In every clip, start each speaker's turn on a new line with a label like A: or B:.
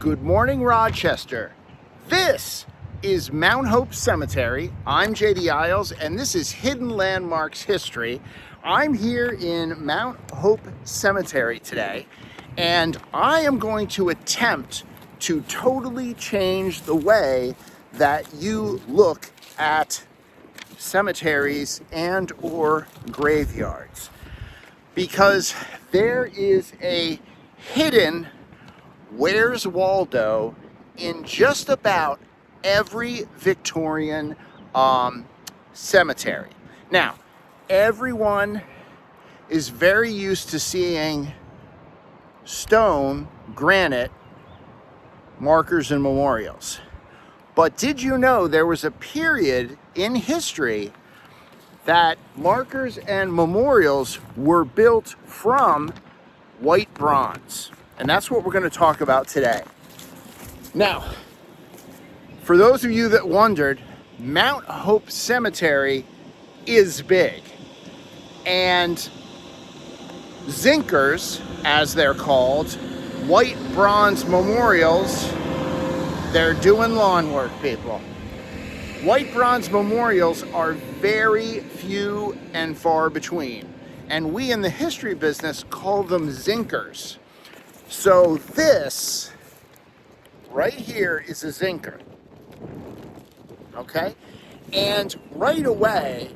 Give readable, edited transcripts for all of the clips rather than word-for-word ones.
A: Good morning, Rochester. This is Mount Hope Cemetery. I'm J.D. Isles, and this is Hidden Landmarks History. I'm here in Mount Hope Cemetery today, and I am going to attempt to totally change the way that you look at cemeteries and or graveyards, because there is a hidden Where's Waldo in just about every Victorian cemetery. Now, everyone is very used to seeing stone, granite, markers and memorials. But did you know there was a period in history that markers and memorials were built from white bronze? And that's what we're going to talk about today. Now, for those of you that wondered, Mount Hope Cemetery is big. And ZINKERs, as they're called, white bronze memorials, they're doing lawn work, people. White bronze memorials are very few and far between. And we in the history business call them ZINKERs. So this right here is a ZINKER, okay? And right away,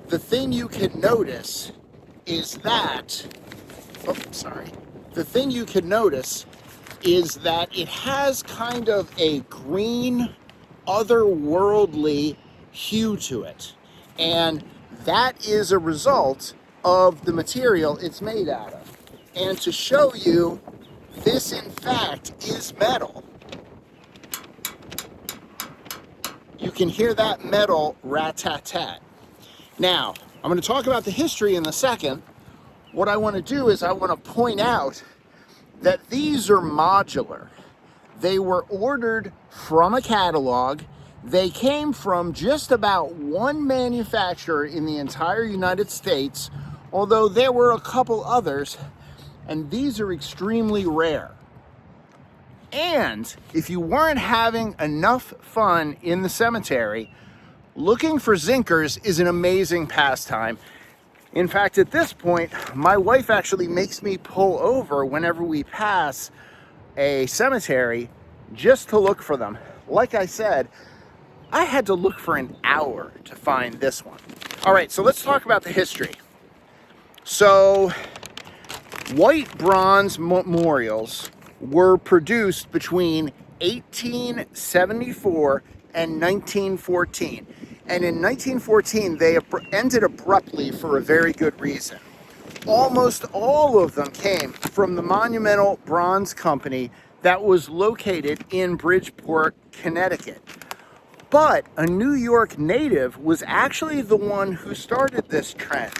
A: the thing you can notice is that, the thing you can notice is that it has kind of a green, otherworldly hue to it. And that is a result of the material it's made out of. And to show you, this, in fact, is metal. You can hear that metal rat-tat-tat. Now, I'm going to talk about the history in a second. What I want to do is I want to point out that these are modular. They were ordered from a catalog. They came from just about one manufacturer in the entire United States, although there were a couple others. And these are extremely rare. And if you weren't having enough fun in the cemetery, looking for ZINKERs is an amazing pastime. In fact, at this point, my wife actually makes me pull over whenever we pass a cemetery just to look for them. Like I said, I had to look for an hour to find this one. All right, so let's talk about the history. So, white bronze memorials were produced between 1874 and 1914. And in 1914, they ended abruptly for a very good reason. Almost all of them came from the Monumental Bronze Company that was located in Bridgeport, Connecticut. But a New York native was actually the one who started this trend.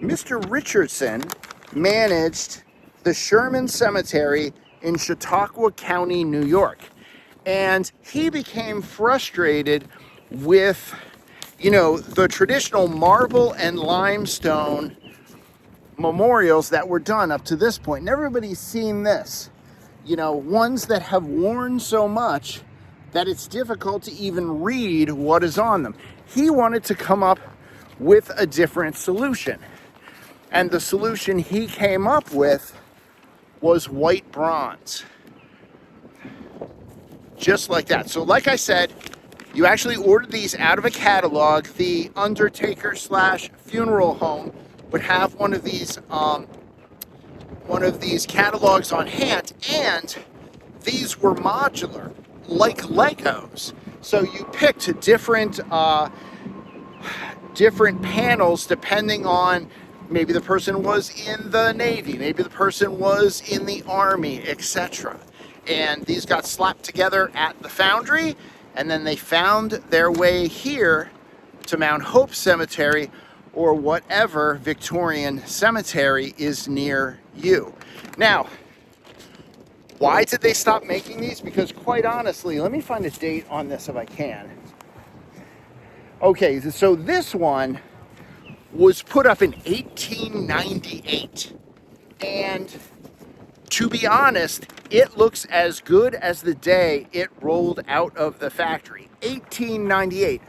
A: Mr. Richardson managed the Sherman Cemetery in Chautauqua County, New York. And he became frustrated with, the traditional marble and limestone memorials that were done up to this point. And everybody's seen this, ones that have worn so much that it's difficult to even read what is on them. He wanted to come up with a different solution. And the solution he came up with was white bronze. Just like that. So like I said, you actually ordered these out of a catalog. The undertaker / funeral home would have one of these catalogs on hand, and these were modular, like Legos. So you picked different panels depending on, maybe the person was in the Navy, maybe the person was in the Army, etc. And these got slapped together at the foundry, and then they found their way here to Mount Hope Cemetery or whatever Victorian cemetery is near you. Now, why did they stop making these? Because quite honestly, let me find a date on this if I can. Okay, so this one was put up in 1898. And to be honest, it looks as good as the day it rolled out of the factory, 1898.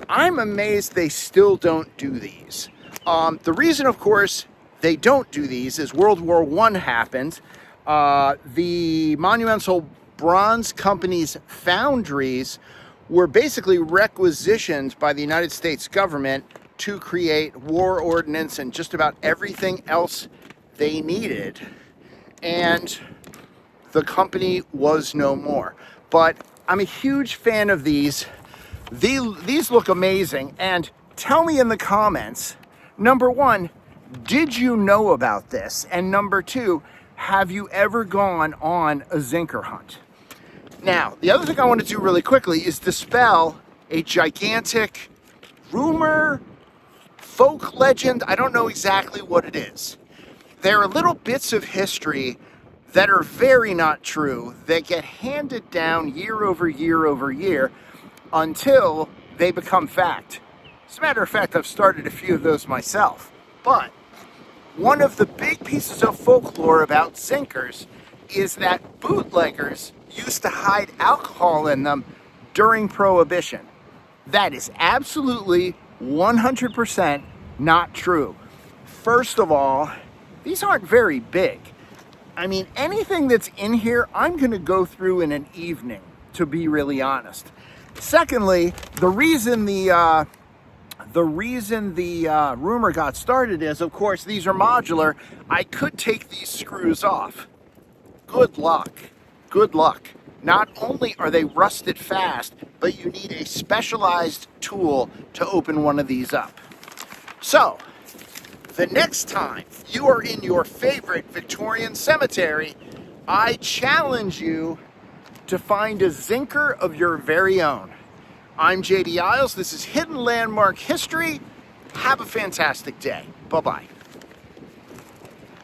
A: I'm amazed they still don't do these. The reason, of course, they don't do these is World War I happened. The Monumental Bronze Company's foundries were basically requisitioned by the United States government to create war ordnance and just about everything else they needed. And the company was no more. But I'm a huge fan of these. These look amazing. And tell me in the comments, number one, did you know about this? And number two, have you ever gone on a Zinker hunt? Now, the other thing I want to do really quickly is dispel a gigantic rumor, folk legend. I don't know exactly what it is. There are little bits of history that are very not true that get handed down year over year over year until they become fact. As a matter of fact, I've started a few of those myself. But one of the big pieces of folklore about Zinkers is that bootleggers used to hide alcohol in them during Prohibition. That is absolutely 100% not true. First of all, these aren't very big. I mean, anything that's in here, I'm going to go through in an evening, to be really honest. Secondly, the reason the rumor got started is, of course, these are modular. I could take these screws off. Good luck. Good luck. Not only are they rusted fast, but you need a specialized tool to open one of these up. So, the next time you are in your favorite Victorian cemetery, I challenge you to find a Zinker of your very own. I'm JD Isles. This is Hidden Landmark History. Have a fantastic day. Bye-bye.